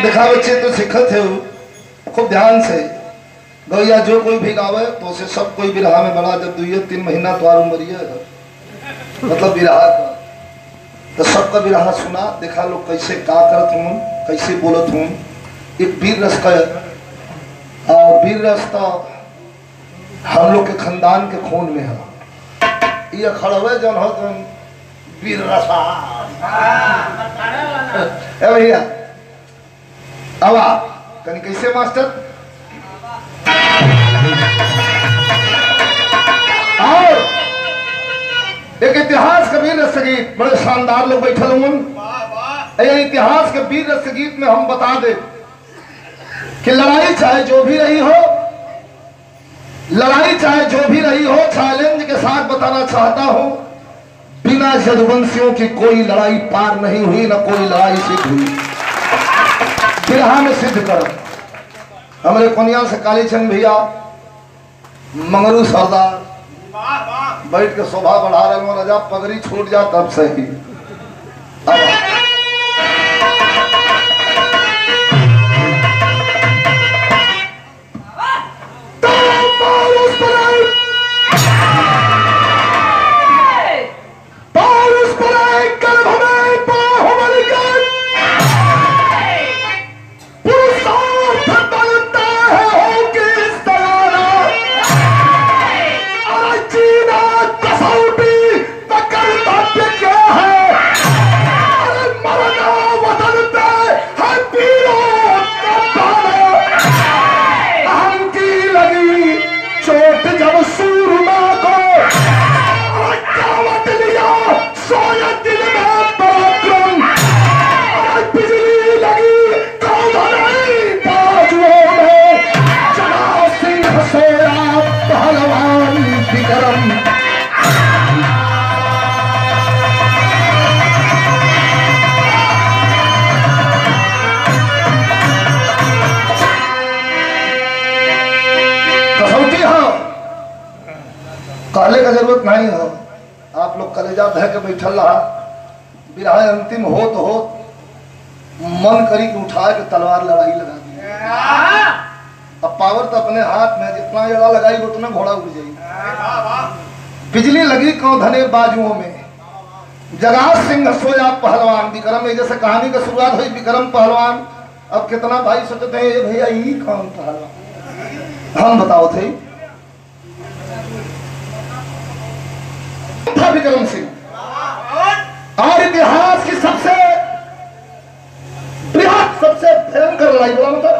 देखा बच्चे तो सीखत है खूब ध्यान से गैया जो कोई भी गावे तो उसे सब कोई बिरहा में बड़ा जब 2-3 महीना तो उमरिए मतलब बिरहा का तो सबका बिरहा सुना देखा लोग कैसे का करत हूँ कैसे बोलत हूँ। एक वीर रस का और वीर रस तो हम लोग के खानदान के खून में है। ये खड़वे जन हो तुम वीर रसा भैया अब कहीं कैसे मास्टर और एक इतिहास के वीर रस गीत बड़े शानदार लोग बैठे होंगे। इतिहास के वीर रस गीत में हम बता दे कि लड़ाई चाहे जो भी रही हो, लड़ाई चाहे जो भी रही हो, चैलेंज के साथ बताना चाहता हूं बिना यदुवंशियों की कोई लड़ाई पार नहीं हुई, ना कोई लड़ाई सिद्ध हुई। बिरहा में सिद्ध करो। हमारे कोनिया से कालीचंद भैया मंगरू सरदार बैठ के शोभा बढ़ा रहे हो, राजा पगड़ी छूट जा तब सही। कहले का जरूरत नहीं हो, आप लोग कलेजा धह के बैठल रहा। बिरहा अंतिम हो तो हो मन करी के उठा के तलवार लड़ाई लगा दी। अब पावर तो अपने हाथ में, जितना जड़ा लगाई उतना घोड़ा उड़ जाएगी। बिजली लगी कौंधने बाजुओं में, जगात सिंह सोया पहलवान। विक्रम जैसे कहानी का शुरुआत हुई विक्रम पहलवान। अब कितना भाई सोचते हैं भैया ये कौन पहलवान, हम बताओ थे विक्रम सिंह। और इतिहास की सबसे बृहद सबसे भयंकर लड़ाई बोला मतलब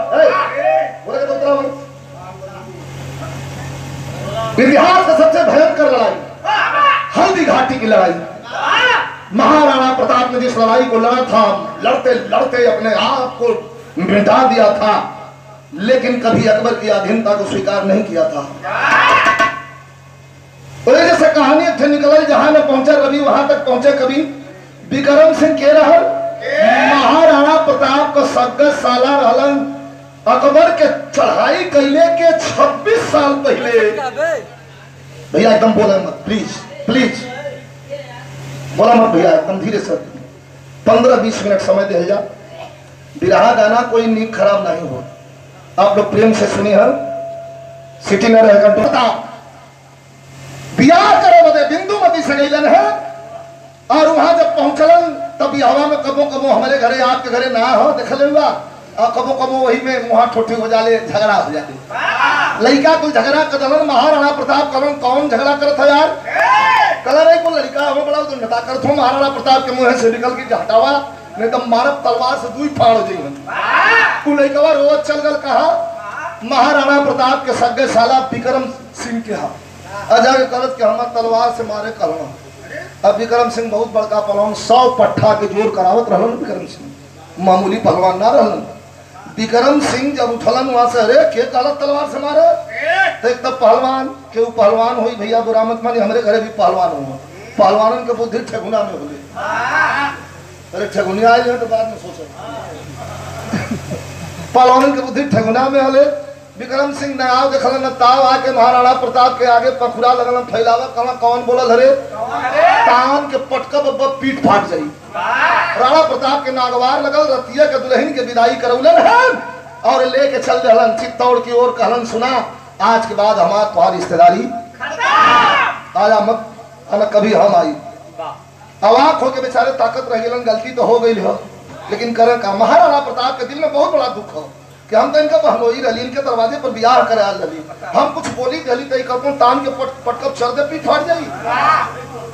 इतिहास का सबसे भयंकर लड़ाई हल्दी घाटी की लड़ाई। महाराणा प्रताप ने जिस लड़ाई को लड़ा था, लड़ते लड़ते अपने आप को मिटा दिया था, लेकिन कभी अकबर की अधीनता को स्वीकार नहीं किया था। जैसे कहानी थे निकल जहां में पहुंचा रवि वहां तक पहुंचे कभी। विक्रम सिंह के रहल महाराणा प्रताप का सग्गा साला रहलन। अकबर के चढ़ाई कैले के 26 साल पहले। भैया एकदम बोला मत, प्लीज प्लीज बोला मत भैया, एकदम धीरे से 15-20 मिनट समय दे जा। बिरहा गाना कोई नीक खराब नहीं हो, आप लोग प्रेम से सुनी है। सिटी में रह कर बियाह करे बदे बिंदुमती से गईलन है। और वहां जब पहुंचलन तब हवा में कबो कबो हमारे घरे आपके घरे ना हो देखले हुआ, और कबो कबो वही में मुहा ठोठी हो जाले, झगड़ा हो जाते। लड़का कोई झगड़ा करलन, महाराणा प्रताप कलन कौन झगड़ा करत है यार, कलर है कोई लड़का हो बड़ा दुर्घटना करत हो। महाराणा प्रताप के मुंह से निकल के हटावा नहीं तो मारब तलवार से दुई फाड़ हो जाइए। तू लड़का रोज चल गल कहा महाराणा प्रताप के सगे साला विक्रम सिंह के हाथ अजाके करत के हमार तलवार से मारे कहना। अब विक्रम सिंह बहुत बड़का पहलवान, 100 पट्ठा के जोर करावत रहलन। विक्रम सिंह मामूली पहलवान ना रहलन। विक्रम सिंह जब उठलन वहां से, अरे के कहलत तलवार से मारे, तो एक तब पहलवान के पहलवान हुई भैया बुरा मत मानी, हमारे घरे भी पहलवान हुआ। पहलवानन के बुद्धि ठेगुना में हो गई। अरे ठेगुनिया आए तो बाद में सोचो पहलवानन के बुद्धि ठेगुना में हले। विक्रम सिंह नाव देखल न ताव आके महाराणा प्रताप के आगे पखुरा लगल फैलावा कहला कौन बोलल हरे तान के पटकब पीठ फाट जाई। राणा प्रताप के नागवार लगल रतिया के दुल्हन के विदाई करौलन है और लेके चल रहलन चित्तौड़ की ओर। कहलन सुना आज के बाद हमार तुम्हारी रिश्तेदारी आया मत न कभी हम आई। अवाक होके बेचारे ताकत रह गलन गलती तो हो गई हो लेकिन करे का। महाराणा प्रताप के दिल में बहुत बड़ा दुख हो कि हम तो इनका बहनोई रही इनके दरवाजे पर ब्याह करे आल रही हम कुछ बोली दली तई करतो तान के पटकब चढ़ दे पीठ फाट जाई।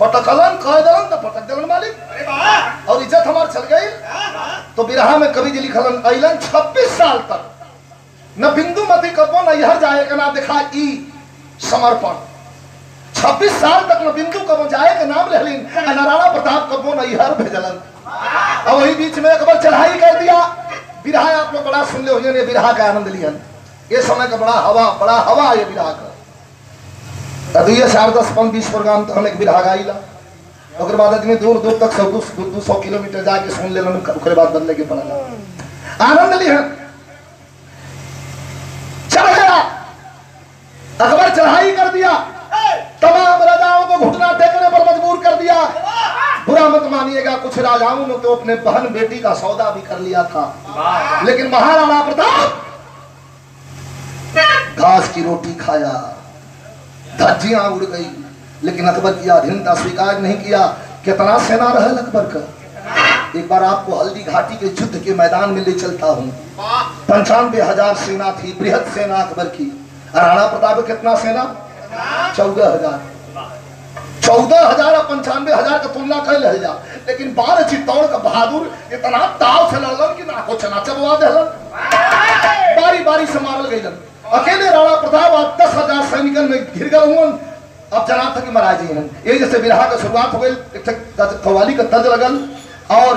पटकलन कह दलन तो पटक दलन मालिक और इज्जत हमार चल गई। तो बिरहा में कवि जी लिखलन अइलन 26 साल तक न बिंदु मती कबो न यहर जाए का नाम देखा ई समर्पण। 26 साल तक न बिंदु कबो जाए के नाम लेलिन राणा प्रताप कबो न यहर भेजलन। और वही बीच में एक बार चढ़ाई कर दिया। बिरहा आप लोग बड़ा सुन ले हो ने बिरहा का आनंद लियन। ये समय का बड़ा हवा ये बिरहा का। तो ये 10-20 प्रोग्राम तो हम एक बिरहा गाइला ओकर बाद आदमी दूर दूर तक 200 किलोमीटर जाके सुन ले ओकर बाद बदले के पड़ला आनंद लियन। चढ़ गया अकबर चढ़ाई कर दिया तमाम राजाओं को घुटना टेकने पर मजबूर कर दिया। बुरा मत मानिएगा कुछ राजाओं ने तो अपने बहन बेटी का सौदा भी कर लिया था लेकिन महाराणा प्रताप घास की रोटी खाया धज्जियां उड़ गई लेकिन अकबर की अधीनता स्वीकार नहीं किया। कितना सेना रहा अकबर का। एक बार आपको हल्दी घाटी के युद्ध के मैदान में ले चलता हूं। 95,000 सेना थी बृहद सेना अकबर की। राणा प्रताप कितना सेना 14,000 14,000 और 95,000 का तुलना कर ले जा लेकिन 12 चित्तौड़ का बहादुर इतना ताव से लड़लन कि ना को चना चबवा देलन। बारी बारी से मारल गईलन। अकेले राणा प्रताप 10,000 सैनिकन में घिर गए हुन। अब जना था कि महाराज जी ये जैसे बिरहा का शुरुआत हो गई कव्वाली का तर्ज लगल और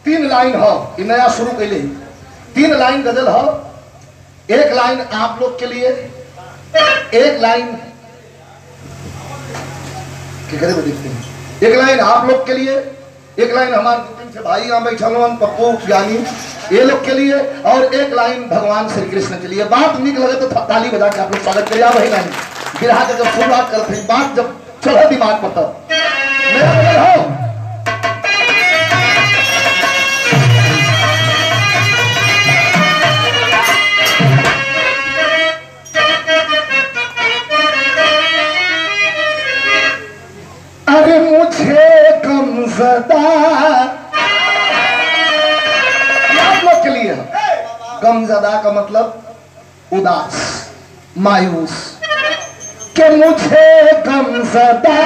3 लाइन हो नया शुरू कैले 3 लाइन गजल हो। एक लाइन आप लोग के लिए एक लाइन देखते हैं एक लाइन आप लोग के लिए एक लाइन हमारे से भाई यहाँ बैठे पप्पू ज्ञानी ये लोग के लिए और एक लाइन भगवान श्री कृष्ण के लिए। बात निक लगे तो ताली बजा के आप लोग स्वागत करिए। वही लाइन बिरहा के जब शुरुआत करते हैं बात जब चढ़े दिमाग पर तब मेरा बगल हो अरे मुझे गमज़दा आप लोग के लिए गमज़दा का मतलब उदास मायूस कि मुझे गमज़दा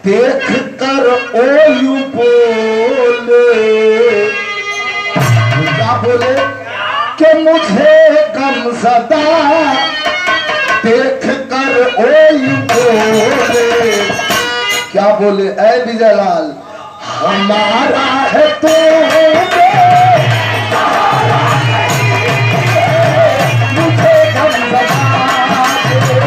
देख कर ओयू बोले क्या बोले कि मुझे गमज़दा देख कर ओयू बोले क्या बोले ऐ विजयलाल हमारा है तो मुझे गमज़दा हमारा है तो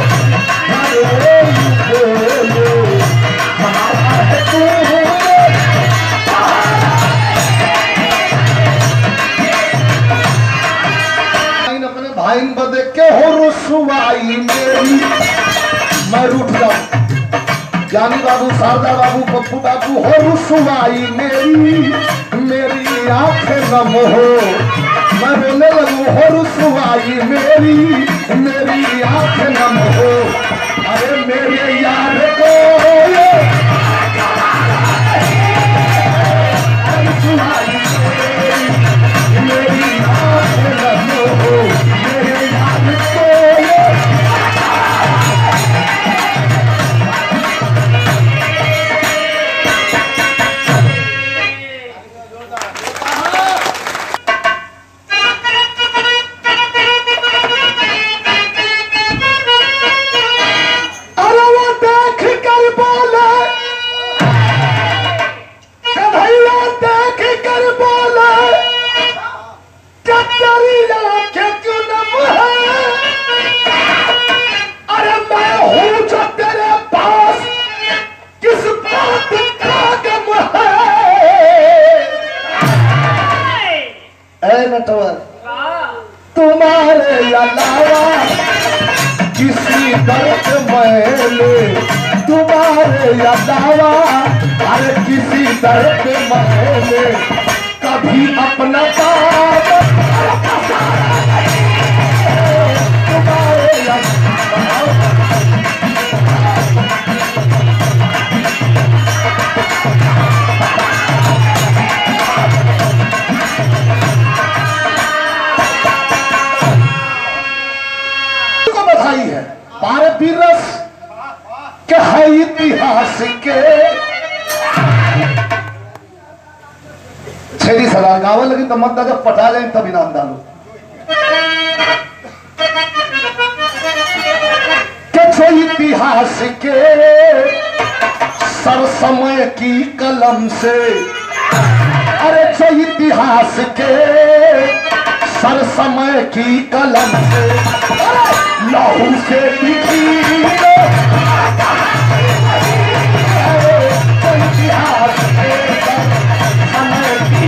अपने भाई बदे के हो रुसवाई मेरी मैं रूठ जाऊं। ज्ञानी बाबू शारदा बाबू पप्पू बाबू हो रुसवाई मेरी आंखें नम हो मैं रोने लगूं हो रुसवाई मेरी आंखें नम हो। अरे मेरे यार को रुसवाई मेरी आंखें नम हो मेरे यार को अलावा किसी दर्द मैंने तुम्हारे अलावा, अरे किसी दर्द मैंने कभी अपना काम तुम्हारे अलावा। है पारे पीरस के है इतिहास के छेड़ी सदा गावे लगी तो मत जब पटा जाए तब इनाम डालो के छो इतिहास के सर समय की कलम से, अरे छो इतिहास के सर समय की कलम से लहू से लिखी इतिहास के समय की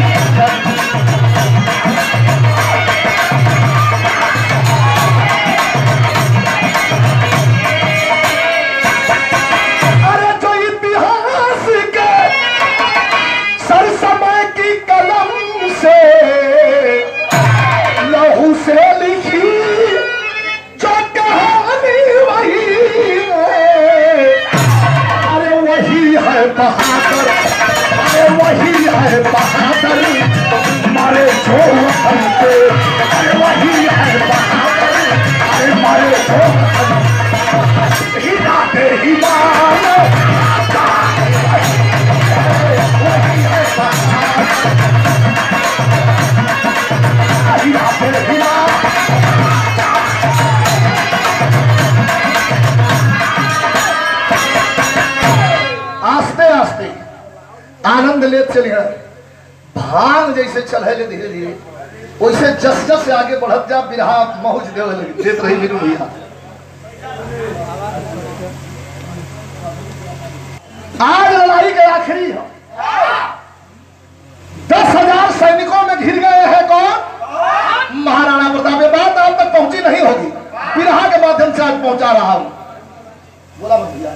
अरे जो इतिहास के सर समय की कलम से लहू से लिखी जो कहानी वही है, अरे वही है बहादुर, अरे वही है बहादुर मारे जो वतन के, अरे वही है बहादुर, अरे मारे जो वतन हिला दे हिमाल, वही है बहादुर हिला दे हिमाल। आस्ते आस्ते आनंद ले चल गया, भांग जैसे चले धीरे धीरे वैसे जस जस से आगे बढ़त जा बिरहा मौज देवे लगी देत रही मेरू भैया। आज लड़ाई के आखिरी है, 10,000 सैनिकों में घिर गए हैं कौन? महाराणा प्रताप। बात आप तक पहुंची नहीं होगी, बिरहा के माध्यम से आज पहुंचा रहा हूं। बोला भैया